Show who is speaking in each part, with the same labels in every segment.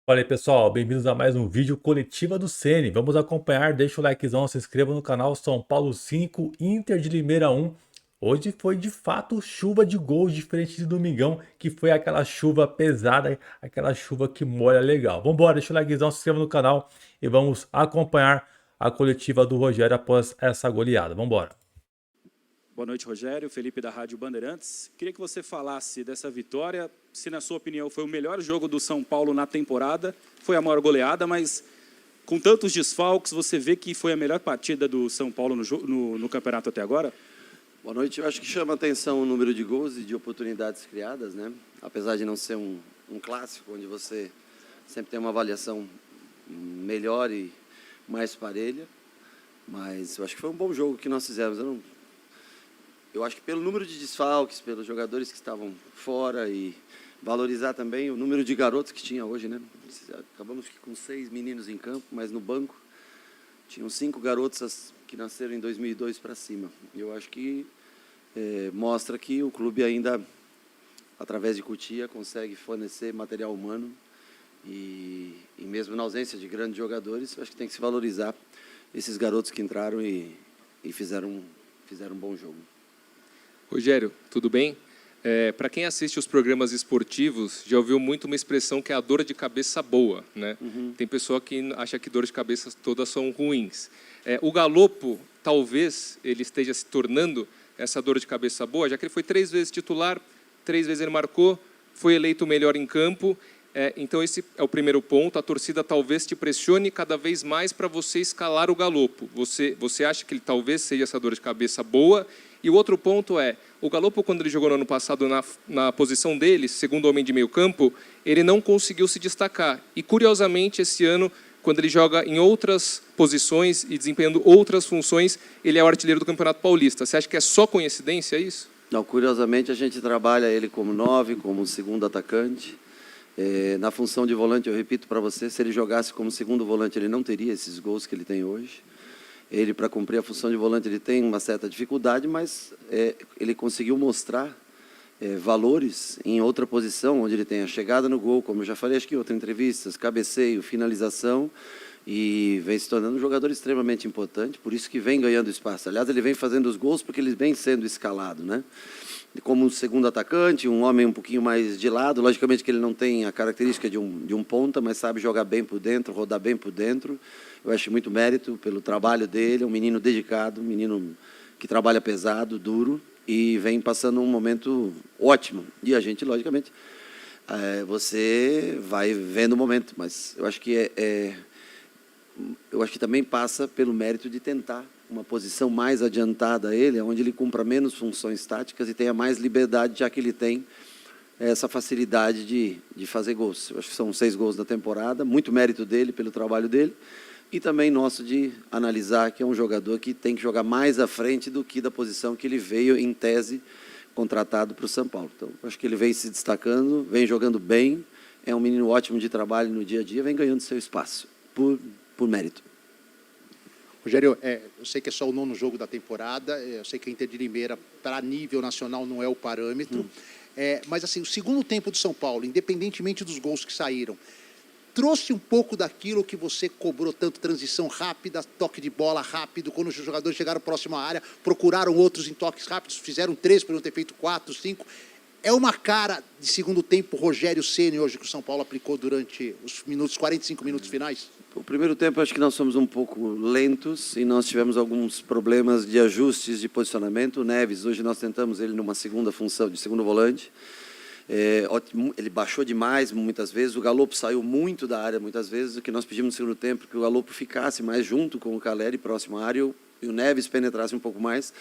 Speaker 1: Fala aí pessoal, bem-vindos a mais um vídeo Coletiva do Ceni. Vamos acompanhar, deixa o likezão, se inscreva no canal. São Paulo 5, Inter de Limeira 1. Hoje foi de fato chuva de gols, diferente de domingão, que foi aquela chuva pesada, aquela chuva que molha legal. Vambora, deixa o likezão, se inscreva no canal e vamos acompanhar a coletiva do Rogério após essa goleada. Vambora.
Speaker 2: Boa noite, Rogério. Felipe da Rádio Bandeirantes. Queria que você falasse dessa vitória, se na sua opinião foi o melhor jogo do São Paulo na temporada, foi a maior goleada, mas com tantos desfalques, você vê que foi a melhor partida do São Paulo no campeonato até agora?
Speaker 3: Boa noite. Eu acho que chama atenção o número de gols e de oportunidades criadas, né? Apesar de não ser um clássico, onde você sempre tem uma avaliação melhor e mais parelha, mas eu acho que foi um bom jogo que nós fizemos. Eu acho que pelo número de desfalques, pelos jogadores que estavam fora e valorizar também o número de garotos que tinha hoje, né? Acabamos com 6 meninos em campo, mas no banco tinham 5 garotos que nasceram em 2002 para cima. Eu acho que mostra que o clube ainda, através de Cotia, consegue fornecer material humano e mesmo na ausência de grandes jogadores, eu acho que tem que se valorizar esses garotos que entraram e fizeram um bom jogo.
Speaker 4: Rogério, tudo bem? Para quem assiste os programas esportivos, já ouviu muito uma expressão que é a dor de cabeça boa, né? Tem pessoa que acha que dor de cabeça todas são ruins. O Galopo, talvez, ele esteja se tornando essa dor de cabeça boa, já que ele foi 3 vezes titular, 3 vezes ele marcou, foi eleito o melhor em campo. Então, esse é o primeiro ponto. A torcida talvez te pressione cada vez mais para você escalar o Galopo. Você acha que ele talvez seja essa dor de cabeça boa? E o outro ponto é, o Galopo, quando ele jogou no ano passado na posição dele, segundo homem de meio campo, ele não conseguiu se destacar. E, curiosamente, esse ano, quando ele joga em outras posições e desempenhando outras funções, ele é o artilheiro do Campeonato Paulista. Você acha que é só coincidência isso?
Speaker 3: Não, curiosamente, a gente trabalha ele como 9, como segundo atacante. Na função de volante, eu repito para você, se ele jogasse como segundo volante, ele não teria esses gols que ele tem hoje. Ele, para cumprir a função de volante, ele tem uma certa dificuldade, mas ele conseguiu mostrar valores em outra posição, onde ele tem a chegada no gol, como eu já falei, acho que em outras entrevistas, cabeceio, finalização, e vem se tornando um jogador extremamente importante, por isso que vem ganhando espaço. Aliás, ele vem fazendo os gols porque ele vem sendo escalado, né? Como um segundo atacante, um homem um pouquinho mais de lado, logicamente que ele não tem a característica de um ponta, mas sabe jogar bem por dentro, rodar bem por dentro. Eu acho muito mérito pelo trabalho dele, é um menino dedicado, um menino que trabalha pesado, duro, e vem passando um momento ótimo. E a gente, logicamente, você vai vendo o momento, mas eu acho que eu acho que também passa pelo mérito de tentar uma posição mais adiantada a ele, onde ele cumpra menos funções táticas e tenha mais liberdade, já que ele tem essa facilidade de fazer gols. Eu acho que são 6 gols da temporada, muito mérito dele, pelo trabalho dele, e também nosso de analisar que é um jogador que tem que jogar mais à frente do que da posição que ele veio, em tese, contratado para o São Paulo. Então, acho que ele vem se destacando, vem jogando bem, é um menino ótimo de trabalho no dia a dia, vem ganhando seu espaço, por mérito.
Speaker 5: Rogério, eu sei que é só o 9º jogo da temporada, eu sei que a Inter de Limeira, para nível nacional, não é o parâmetro, mas assim, o segundo tempo do São Paulo, independentemente dos gols que saíram, trouxe um pouco daquilo que você cobrou tanto, transição rápida, toque de bola rápido, quando os jogadores chegaram próximo à área, procuraram outros em toques rápidos, fizeram 3, poderiam ter feito 4, 5. É uma cara de segundo tempo Rogério Ceni hoje que o São Paulo aplicou durante os 45 minutos finais?
Speaker 3: O primeiro tempo, acho que nós fomos um pouco lentos e nós tivemos alguns problemas de ajustes de posicionamento. O Neves, hoje nós tentamos ele numa segunda função, de segundo volante. Ele baixou demais muitas vezes, o Galopo saiu muito da área muitas vezes, o que nós pedimos no segundo tempo, que o Galopo ficasse mais junto com o Caleri, próximo à área, e o Neves penetrasse um pouco mais,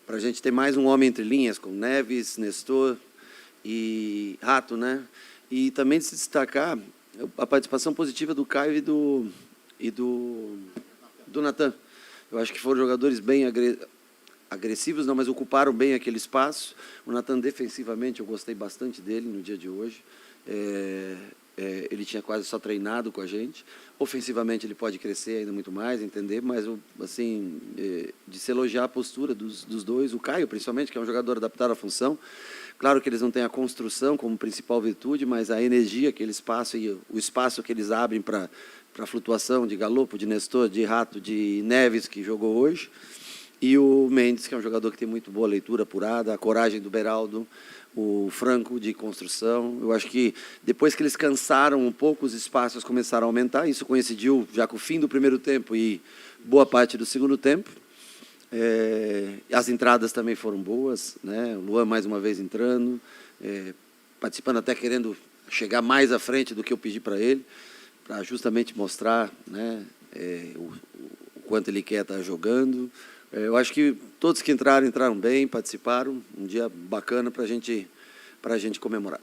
Speaker 3: para a gente ter mais um homem entre linhas, com Neves, Nestor e Rato, né? E também de se destacar a participação positiva do Caio e do Natan. Eu acho que foram jogadores bem agressivos, não, mas ocuparam bem aquele espaço. O Natan, defensivamente, eu gostei bastante dele no dia de hoje. ele tinha quase só treinado com a gente. Ofensivamente ele pode crescer ainda muito mais, entender, mas assim, de se elogiar a postura dos dois, o Caio principalmente, que é um jogador adaptado à função. Claro que eles não têm a construção como principal virtude, mas a energia que eles passam e o espaço que eles abrem para a flutuação de Galopo, de Nestor, de Rato, de Neves, que jogou hoje, e o Mendes, que é um jogador que tem muito boa leitura apurada, a coragem do Beraldo, o Franco de construção. Eu acho que depois que eles cansaram um pouco, os espaços começaram a aumentar. Isso coincidiu já com o fim do primeiro tempo e boa parte do segundo tempo. As entradas também foram boas, né? O Luan mais uma vez entrando, participando, até querendo chegar mais à frente do que eu pedi para ele, para justamente mostrar, né, o quanto ele quer estar jogando. Eu acho que todos que entraram bem, participaram. Um dia bacana para a gente comemorar.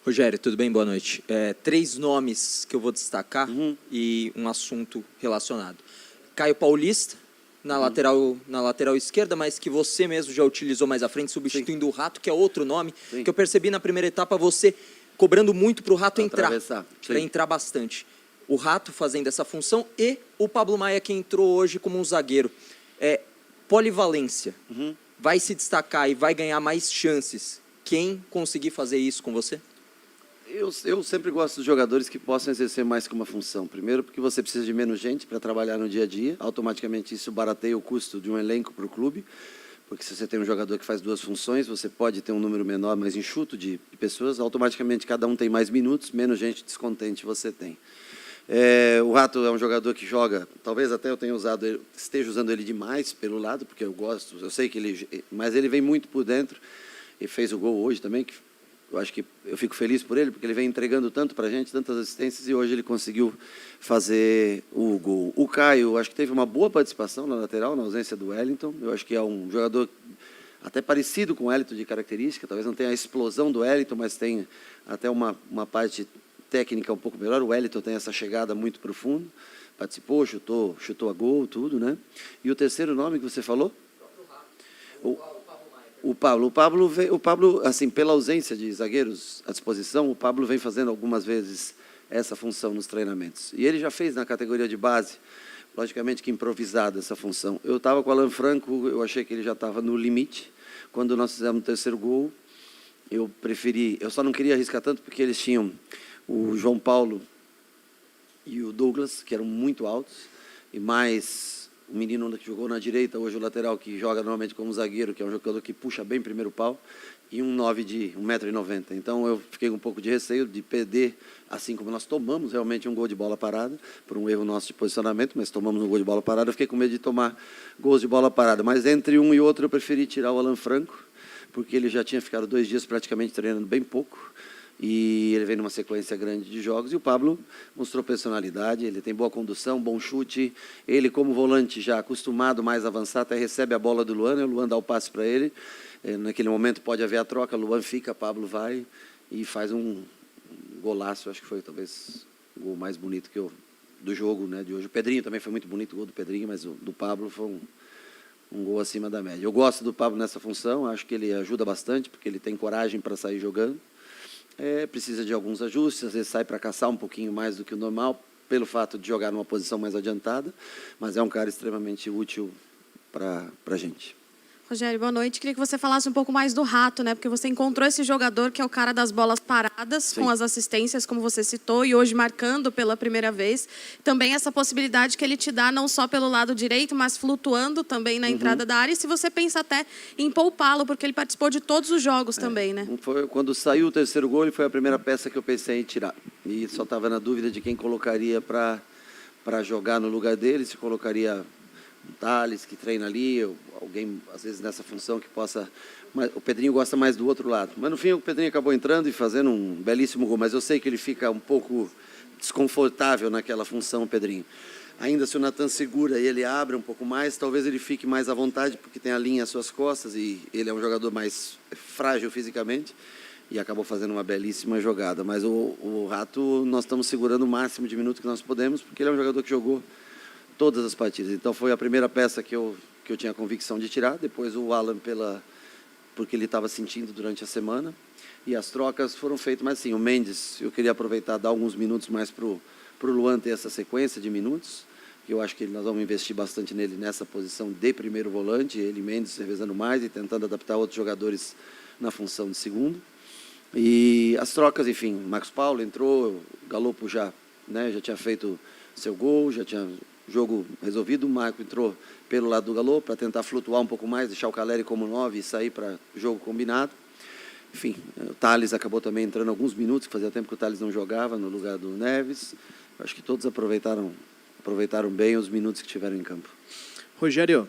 Speaker 6: Rogério, tudo bem? Boa noite. 3 nomes que eu vou destacar e um assunto relacionado. Caio Paulista, na lateral esquerda, mas que você mesmo já utilizou mais à frente, substituindo o Rato, que é outro nome, que eu percebi na primeira etapa você cobrando muito para o Rato entrar, para entrar bastante. O Rato fazendo essa função e o Pablo Maia, que entrou hoje como um zagueiro. Polivalência, vai se destacar e vai ganhar mais chances quem conseguir fazer isso com você?
Speaker 3: Eu sempre gosto dos jogadores que possam exercer mais que uma função. Primeiro, porque você precisa de menos gente para trabalhar no dia a dia. Automaticamente, isso barateia o custo de um elenco para o clube. Porque se você tem um jogador que faz 2 funções, você pode ter um número menor, mais enxuto de pessoas. Automaticamente, cada um tem mais minutos, menos gente descontente você tem. O Rato é um jogador que joga, talvez até eu tenha esteja usando ele demais pelo lado, porque eu gosto, eu sei que mas ele vem muito por dentro, e fez o gol hoje também, que eu acho que eu fico feliz por ele, porque ele vem entregando tanto para a gente, tantas assistências, e hoje ele conseguiu fazer o gol. O Caio, acho que teve uma boa participação na lateral, na ausência do Wellington. Eu acho que é um jogador até parecido com o Wellington de característica, talvez não tenha a explosão do Wellington, mas tem até uma parte técnica um pouco melhor. O Wellington tem essa chegada muito profunda, participou, chutou a gol, tudo, né? E o terceiro nome que você falou? O Pablo, assim, pela ausência de zagueiros à disposição, o Pablo vem fazendo algumas vezes essa função nos treinamentos. E ele já fez na categoria de base, logicamente que improvisada essa função. Eu estava com o Alan Franco, eu achei que ele já estava no limite. Quando nós fizemos o terceiro gol, eu só não queria arriscar tanto porque eles tinham o João Paulo e o Douglas, que eram muito altos, e mais o menino que jogou na direita, hoje o lateral, que joga normalmente como zagueiro, que é um jogador que puxa bem primeiro pau, e um 9 de 1,90 m. Então eu fiquei com um pouco de receio de perder, assim como nós tomamos realmente um gol de bola parada, por um erro nosso de posicionamento, mas tomamos um gol de bola parada, eu fiquei com medo de tomar gols de bola parada. Mas entre um e outro eu preferi tirar o Alan Franco, porque ele já tinha ficado 2 dias praticamente treinando bem pouco, e ele vem numa sequência grande de jogos, e o Pablo mostrou personalidade, ele tem boa condução, bom chute, ele como volante já acostumado, mais avançado, até recebe a bola do Luan, né? O Luan dá o passe para ele, naquele momento pode haver a troca, Luan fica, Pablo vai e faz um golaço, acho que foi talvez o gol mais bonito do jogo, né, de hoje. O Pedrinho também foi muito bonito, o gol do Pedrinho, mas o do Pablo foi um gol acima da média. Eu gosto do Pablo nessa função, acho que ele ajuda bastante, porque ele tem coragem para sair jogando. Precisa de alguns ajustes, às vezes sai para caçar um pouquinho mais do que o normal, pelo fato de jogar numa posição mais adiantada, mas é um cara extremamente útil para a gente.
Speaker 7: Rogério, boa noite. Queria que você falasse um pouco mais do Rato, né? Porque você encontrou esse jogador que é o cara das bolas paradas,
Speaker 3: Sim,
Speaker 7: com as assistências, como você citou, e hoje marcando pela primeira vez. Também essa possibilidade que ele te dá, não só pelo lado direito, mas flutuando também na entrada da área. E se você pensa até em poupá-lo, porque ele participou de todos os jogos também, né?
Speaker 3: Quando saiu o terceiro gol, ele foi a primeira peça que eu pensei em tirar. E só estava na dúvida de quem colocaria para jogar no lugar dele, se colocaria um Thales, que treina ali, alguém, às vezes, nessa função que possa... Mas o Pedrinho gosta mais do outro lado. Mas, no fim, o Pedrinho acabou entrando e fazendo um belíssimo gol. Mas eu sei que ele fica um pouco desconfortável naquela função, o Pedrinho. Ainda se o Natan segura e ele abre um pouco mais, talvez ele fique mais à vontade, porque tem a linha às suas costas e ele é um jogador mais frágil fisicamente. E acabou fazendo uma belíssima jogada. Mas o Rato, nós estamos segurando o máximo de minutos que nós podemos, porque ele é um jogador que jogou todas as partidas. Então foi a primeira peça que eu tinha a convicção de tirar, depois o Alan porque ele estava sentindo durante a semana, E as trocas foram feitas, mas sim, o Mendes, eu queria aproveitar, dar alguns minutos mais para o Luan ter essa sequência de minutos, que eu acho que nós vamos investir bastante nele nessa posição de primeiro volante, ele e Mendes revezando mais e tentando adaptar outros jogadores na função de segundo. E as trocas, enfim, Marcos Paulo entrou, o Galopo já tinha feito seu gol, já tinha jogo resolvido, o Marco entrou pelo lado do Galopo para tentar flutuar um pouco mais, deixar o Caleri como 9 e sair para jogo combinado. Enfim, o Thales acabou também entrando alguns minutos, que fazia tempo que o Thales não jogava no lugar do Neves. Acho que todos aproveitaram bem os minutos que tiveram em campo.
Speaker 8: Rogério,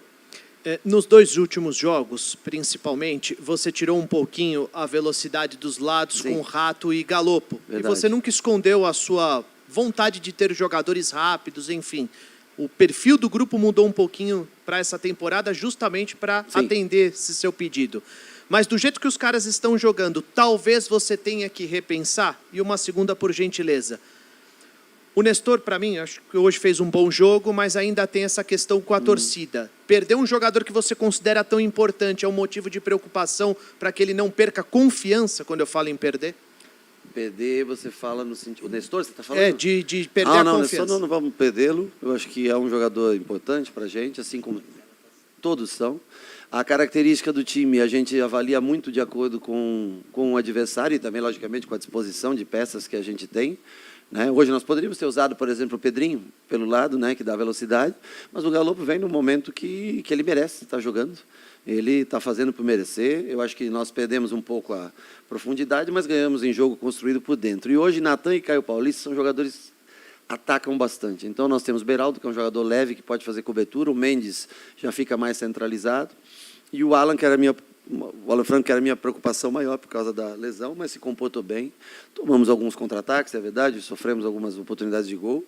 Speaker 8: nos 2 últimos jogos, principalmente, você tirou um pouquinho a velocidade dos lados com Rato e Galopo.
Speaker 3: Verdade.
Speaker 8: E você nunca escondeu a sua vontade de ter jogadores rápidos, enfim. O perfil do grupo mudou um pouquinho para essa temporada justamente para atender esse seu pedido. Mas do jeito que os caras estão jogando, talvez você tenha que repensar. E uma segunda, por gentileza. O Nestor, para mim, acho que hoje fez um bom jogo, mas ainda tem essa questão com a torcida. Perder um jogador que você considera tão importante é um motivo de preocupação para que ele não perca confiança quando eu falo em perder?
Speaker 3: Perder, você fala no sentido... O Nestor, você está falando?
Speaker 8: De perder a confiança.
Speaker 3: Nestor não vamos perdê-lo. Eu acho que é um jogador importante para a gente, assim como todos são. A característica do time a gente avalia muito de acordo com o adversário e também, logicamente, com a disposição de peças que a gente tem. Né? Hoje nós poderíamos ter usado, por exemplo, o Pedrinho pelo lado, né, que dá velocidade, mas o Galopo vem no momento que ele merece estar jogando. Ele está fazendo por merecer. Eu acho que nós perdemos um pouco a profundidade, mas ganhamos em jogo construído por dentro. E hoje, Natan e Caio Paulista são jogadores que atacam bastante. Então, nós temos Beraldo, que é um jogador leve, que pode fazer cobertura. O Mendes já fica mais centralizado. E o Alan, o Alan Franco, que era a minha preocupação maior por causa da lesão, mas se comportou bem. Tomamos alguns contra-ataques, é verdade, sofremos algumas oportunidades de gol,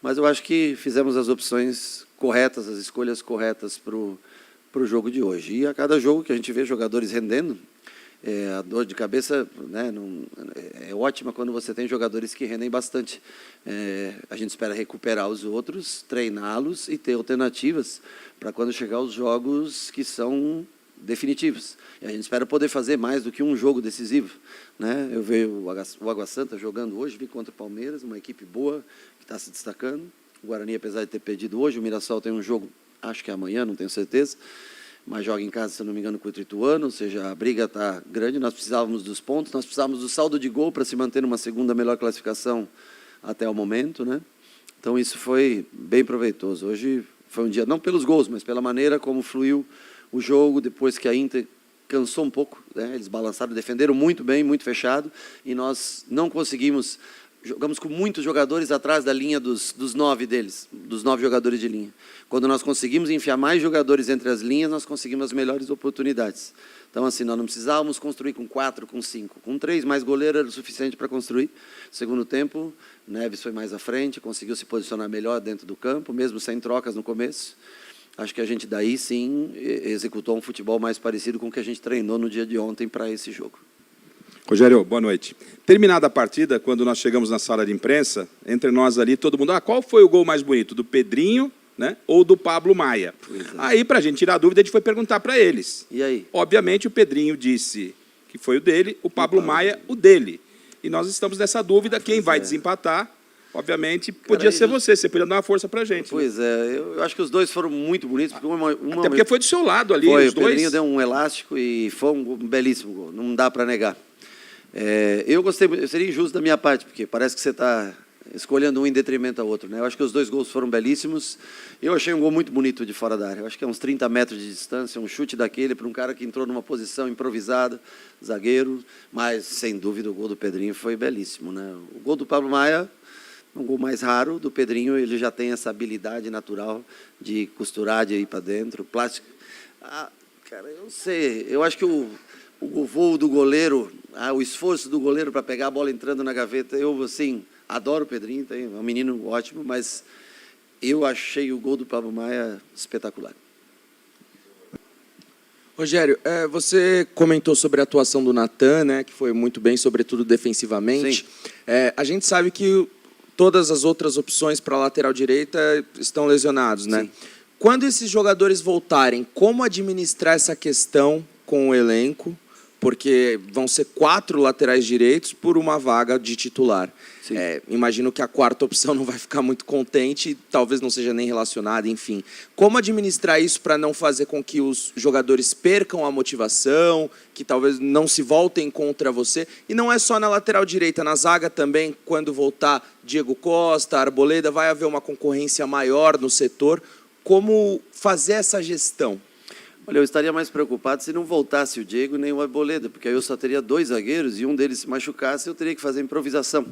Speaker 3: mas eu acho que fizemos as opções corretas, as escolhas corretas para o jogo de hoje. E a cada jogo que a gente vê jogadores rendendo, a dor de cabeça, né, é ótima quando você tem jogadores que rendem bastante. A gente espera recuperar os outros, treiná-los e ter alternativas para quando chegar os jogos que são definitivos. E a gente espera poder fazer mais do que um jogo decisivo. Né? Eu vejo o Água Santa jogando hoje, vi contra o Palmeiras, uma equipe boa que está se destacando. O Guarani, apesar de ter perdido hoje, o Mirassol tem um jogo, acho que é amanhã, não tenho certeza, mas joga em casa, se não me engano, com o Ituano, ou seja, a briga está grande, nós precisávamos dos pontos, nós precisávamos do saldo de gol para se manter numa segunda melhor classificação até o momento, né? Então isso foi bem proveitoso. Hoje foi um dia, não pelos gols, mas pela maneira como fluiu o jogo, depois que a Inter cansou um pouco, né? Eles balançaram, defenderam muito bem, muito fechado, e nós não conseguimos... Jogamos com muitos jogadores atrás da linha dos 9 deles, dos 9 jogadores de linha. Quando nós conseguimos enfiar mais jogadores entre as linhas, nós conseguimos as melhores oportunidades. Então, assim, nós não precisávamos construir com 4, com 5. Com 3, mais goleiro era o suficiente para construir. Segundo tempo, Neves foi mais à frente, conseguiu se posicionar melhor dentro do campo, mesmo sem trocas no começo. Acho que a gente daí, sim, executou um futebol mais parecido com o que a gente treinou no dia de ontem para esse jogo.
Speaker 9: Rogério, boa noite. Terminada a partida, quando nós chegamos na sala de imprensa, entre nós ali, todo mundo, qual foi o gol mais bonito, do Pedrinho, né, ou do Pablo Maia? Aí, para a gente tirar a dúvida, a gente foi perguntar para eles.
Speaker 3: E aí?
Speaker 9: Obviamente, o Pedrinho disse que foi o dele, o Pablo Maia, o dele. E nós estamos nessa dúvida, quem vai desempatar, obviamente, podia ser você podia dar uma força para a gente.
Speaker 3: Pois é, eu acho que os dois foram muito bonitos. Porque
Speaker 9: até porque foi do seu lado ali,
Speaker 3: foi,
Speaker 9: os dois.
Speaker 3: O Pedrinho deu um elástico e foi um belíssimo gol, não dá para negar. Eu gostei, seria injusto da minha parte, porque parece que você está escolhendo um em detrimento ao outro, né? Eu acho que os dois gols foram belíssimos. Eu achei um gol muito bonito de fora da área. Eu acho que é uns 30 metros de distância, um chute daquele para um cara que entrou numa posição improvisada, zagueiro, mas, sem dúvida, o gol do Pedrinho foi belíssimo, né? O gol do Pablo Maia, um gol mais raro, do Pedrinho, ele já tem essa habilidade natural de costurar, de ir para dentro, plástico. Cara, eu não sei, eu acho que o voo do goleiro, o esforço do goleiro para pegar a bola entrando na gaveta, eu, assim, adoro o Pedrinho, é um menino ótimo, mas eu achei o gol do Pablo Maia espetacular.
Speaker 6: Rogério, você comentou sobre a atuação do Natan, né, que foi muito bem, sobretudo defensivamente. A gente sabe que todas as outras opções para a lateral direita estão lesionados, né? Sim. Quando esses jogadores voltarem, como administrar essa questão com o elenco
Speaker 10: porque vão ser 4 laterais direitos por uma vaga de titular. Imagino que a quarta opção não vai ficar muito contente, talvez não seja nem relacionada, enfim. Como administrar isso para não fazer com que os jogadores percam a motivação, que talvez não se voltem contra você? E não é só na lateral direita, na zaga também, quando voltar Diego Costa, Arboleda, vai haver uma concorrência maior no setor. Como fazer essa gestão?
Speaker 3: Olha, eu estaria mais preocupado se não voltasse o Diego nem o Arboleda, porque aí eu só teria 2 zagueiros e um deles se machucasse, eu teria que fazer improvisação.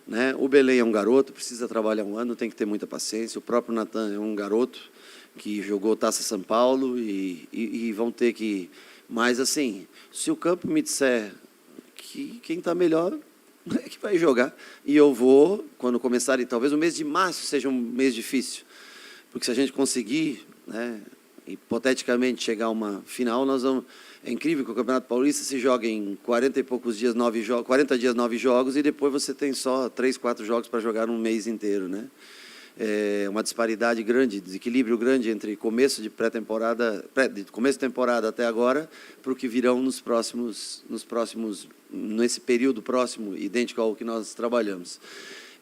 Speaker 3: Né? O Belém é um garoto, precisa trabalhar um ano, tem que ter muita paciência. O próprio Natan é um garoto que jogou Taça São Paulo e vão ter que... Mas, assim, se o campo me disser que quem está melhor é que vai jogar. E eu vou, quando começar, e talvez o mês de março seja um mês difícil, porque se a gente conseguir, né, hipoteticamente chegar a uma final, nós vamos... É incrível que o Campeonato Paulista se joga em 40 e poucos dias, 9 jogos, 40 dias, 9 jogos, e depois você tem só 3, 4 jogos para jogar um mês inteiro, né? É uma disparidade grande, desequilíbrio grande entre começo de pré-temporada, começo de temporada até agora, para o que virão nesse período próximo, idêntico ao que nós trabalhamos.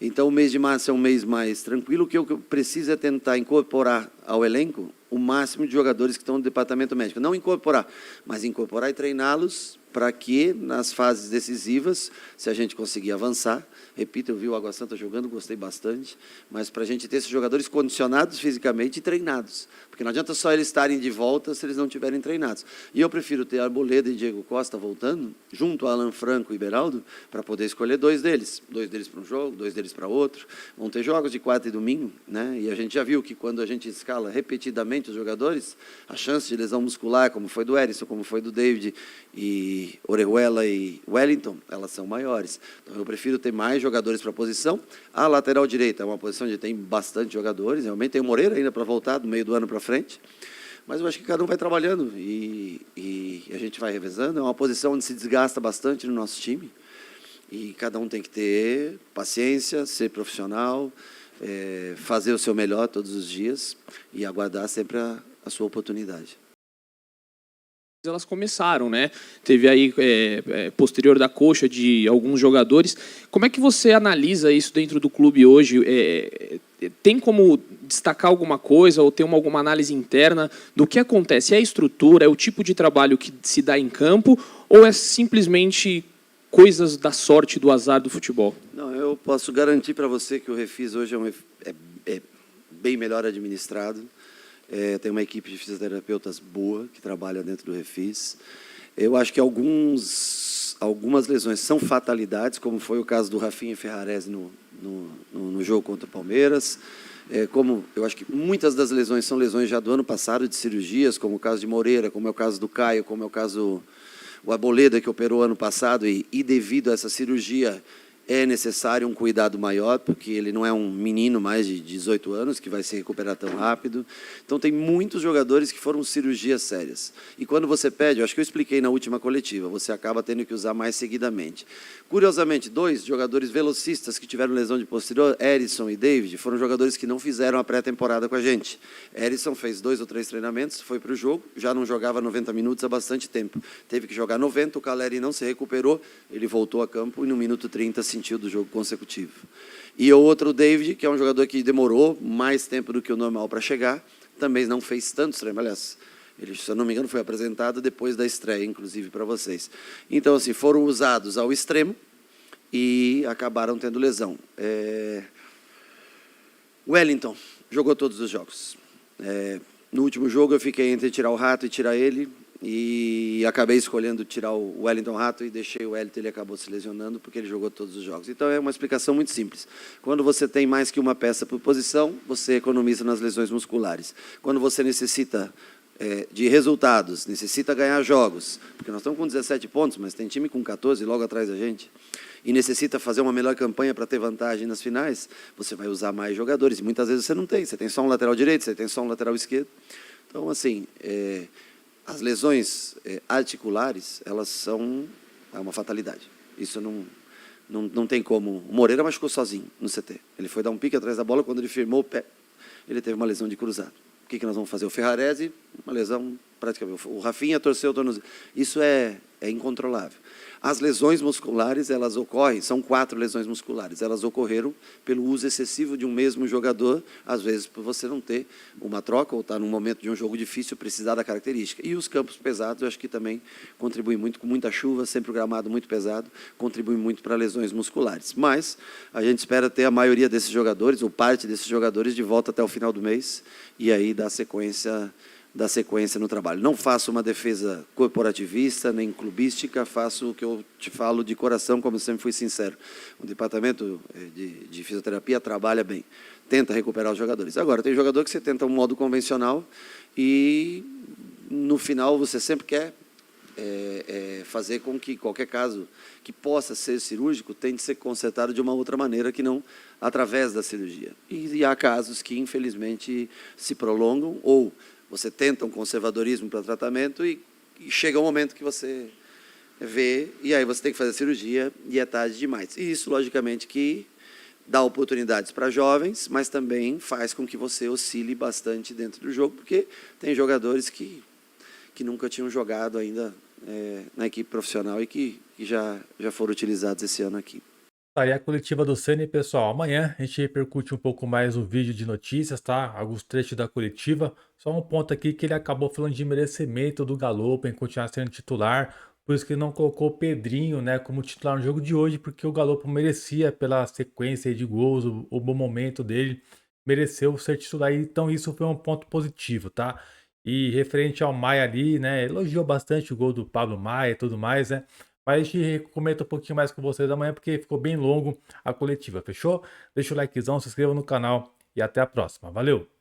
Speaker 3: Então, o mês de março é um mês mais tranquilo. O que eu preciso é tentar incorporar ao elenco o máximo de jogadores que estão no departamento médico. Não incorporar, mas incorporar e treiná-los para que, nas fases decisivas, se a gente conseguir avançar, repito, eu vi o Água Santa jogando, gostei bastante, mas para a gente ter esses jogadores condicionados fisicamente e treinados, porque não adianta só eles estarem de volta se eles não estiverem treinados. E eu prefiro ter Arboleda e Diego Costa voltando, junto a Alan Franco e Beraldo, para poder escolher 2 deles. 2 deles para um jogo, 2 deles para outro. Vão ter jogos de quarta e domingo, né? E a gente já viu que quando a gente escala repetidamente os jogadores, a chance de lesão muscular, como foi do Erisson, como foi do David e Orejuela e Wellington, elas são maiores. Então, eu prefiro ter mais jogadores para a posição. A lateral direita é uma posição onde tem bastante jogadores, realmente tem o Moreira ainda para voltar, do meio do ano para frente, mas eu acho que cada um vai trabalhando e a gente vai revezando. É uma posição onde se desgasta bastante no nosso time e cada um tem que ter paciência, ser profissional, fazer o seu melhor todos os dias e aguardar sempre a sua oportunidade.
Speaker 11: Elas começaram, né? Teve aí, posterior da coxa de alguns jogadores. Como é que você analisa isso dentro do clube hoje? Tem como destacar alguma coisa ou ter alguma análise interna do que acontece? É a estrutura, é o tipo de trabalho que se dá em campo ou é simplesmente coisas da sorte, do azar do futebol?
Speaker 3: Não, eu posso garantir para você que o Refis hoje é bem melhor administrado. Tem uma equipe de fisioterapeutas boa que trabalha dentro do Refis. Eu acho que algumas lesões são fatalidades, como foi o caso do Rafinha Ferrarese no jogo contra o Palmeiras. Como eu acho que muitas das lesões são lesões já do ano passado, de cirurgias, como o caso de Moreira, como é o caso do Caio, como é o caso o Arboleda, que operou ano passado, e devido a essa cirurgia é necessário um cuidado maior, porque ele não é um menino mais de 18 anos que vai se recuperar tão rápido. Então, tem muitos jogadores que foram cirurgias sérias. E quando você pede, eu acho que eu expliquei na última coletiva, você acaba tendo que usar mais seguidamente. Curiosamente, 2 jogadores velocistas que tiveram lesão de posterior, Erisson e David, foram jogadores que não fizeram a pré-temporada com a gente. Erisson fez 2 ou 3 treinamentos, foi para o jogo, já não jogava 90 minutos há bastante tempo. Teve que jogar 90, o Caleri não se recuperou, ele voltou a campo e no minuto 30 sentiu do jogo consecutivo. E o outro, David, que é um jogador que demorou mais tempo do que o normal para chegar, também não fez tantos treinos. Aliás, ele, se eu não me engano, foi apresentado depois da estreia, inclusive, para vocês. Então, assim, foram usados ao extremo e acabaram tendo lesão. Wellington jogou todos os jogos. No último jogo, eu fiquei entre tirar o Rato e tirar ele, e acabei escolhendo tirar o Wellington Rato e deixei o Wellington, ele acabou se lesionando porque ele jogou todos os jogos. Então, é uma explicação muito simples. Quando você tem mais que uma peça por posição, você economiza nas lesões musculares. Quando você necessita de resultados, necessita ganhar jogos, porque nós estamos com 17 pontos, mas tem time com 14 logo atrás da gente, e necessita fazer uma melhor campanha para ter vantagem nas finais, você vai usar mais jogadores, e muitas vezes você não tem, você tem só um lateral direito, você tem só um lateral esquerdo. Então, assim, as lesões articulares, elas são uma fatalidade. Isso não tem como. O Moreira machucou sozinho no CT. Ele foi dar um pique atrás da bola, quando ele firmou o pé, ele teve uma lesão de cruzado. O que nós vamos fazer? O Ferrarese, uma lesão praticamente. O Rafinha torceu o tornozelo. Isso é é incontrolável. As lesões musculares, elas ocorrem, são 4 lesões musculares, elas ocorreram pelo uso excessivo de um mesmo jogador, às vezes por você não ter uma troca ou estar num momento de um jogo difícil, precisar da característica. E os campos pesados, eu acho que também contribuem muito, com muita chuva, sempre o gramado muito pesado, contribui muito para lesões musculares. Mas a gente espera ter a maioria desses jogadores, ou parte desses jogadores, de volta até o final do mês, e aí dar sequência no trabalho. Não faço uma defesa corporativista, nem clubística, faço o que eu te falo de coração, como eu sempre fui sincero. O departamento de fisioterapia trabalha bem, tenta recuperar os jogadores. Agora, tem jogador que você tenta um modo convencional e, no final, você sempre quer fazer com que qualquer caso que possa ser cirúrgico tenha de ser consertado de uma outra maneira que não através da cirurgia. E há casos que, infelizmente, se prolongam ou você tenta um conservadorismo para tratamento e chega um momento que você vê e aí você tem que fazer a cirurgia e é tarde demais. E isso, logicamente, que dá oportunidades para jovens, mas também faz com que você oscile bastante dentro do jogo, porque tem jogadores que nunca tinham jogado ainda na equipe profissional e que já foram utilizados esse ano aqui.
Speaker 1: Tá aí a coletiva do Ceni, pessoal. Amanhã a gente repercute um pouco mais o vídeo de notícias, tá? Alguns trechos da coletiva. Só um ponto aqui que ele acabou falando de merecimento do Galo em continuar sendo titular. Por isso que ele não colocou o Pedrinho, né, como titular no jogo de hoje, porque o Galo merecia pela sequência de gols, o bom momento dele, mereceu ser titular. Então isso foi um ponto positivo, tá? E referente ao Maia ali, né, elogiou bastante o gol do Pablo Maia e tudo mais, né? Mas a gente comenta um pouquinho mais com vocês amanhã, porque ficou bem longo a coletiva, fechou? Deixa o likezão, se inscreva no canal e até a próxima. Valeu!